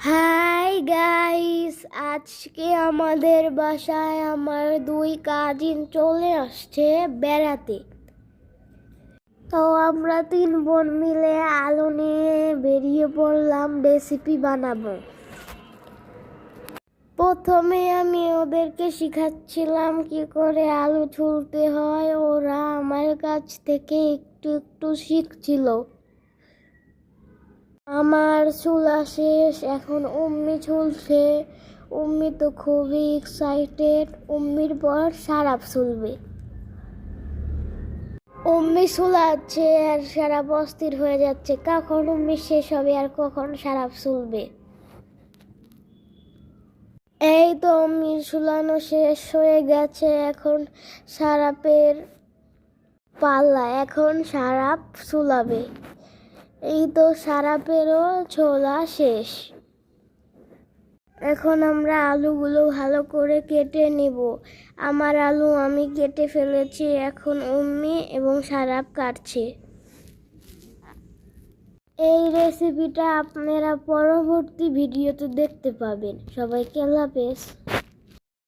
Hi guys, আজকে আমাদের বাসায় আমার 2 কাজিন চলে আসছে বেড়াতে। তো আমরা 3 বোন মিলে আলু নিয়ে বেরিয়ে পড়লাম রেসিপি বানাবো। প্রথমে আমি ওদেরকে শিখাচ্ছিলাম কি করে আলু ছুলতে হয়। ওরা আমার কাছ থেকে একটু একটু শিখছিল। আমার ছোলা শেষ, এখন উম্মি ছুলছে। উম্মি তো খুবই এক্সাইটেড। উম্মির পর সারাপ ছুলবে। উম্মি ছুলাচ্ছে আর সারাপ অস্থির হয়ে যাচ্ছে, কখন উম্মি শেষ হবে আর কখন সারাপ ছুলবে। এই তো উম্মির ছুলানো শেষ হয়ে গেছে, এখন সারাপের পাল্লা। এখন সারাপ ছুলাবে। এই তো সারাপেরও ছোলা শেষ। এখন আমরা আলুগুলো ভালো করে কেটে নিব। আমার আলু আমি কেটে ফেলেছি, এখন উম্মি এবং সারাপ কাটছে। এই রেসিপিটা আপনারা পরবর্তী ভিডিওতে দেখতে পাবেন। সবাইকে আল্লাহ হাফেজ।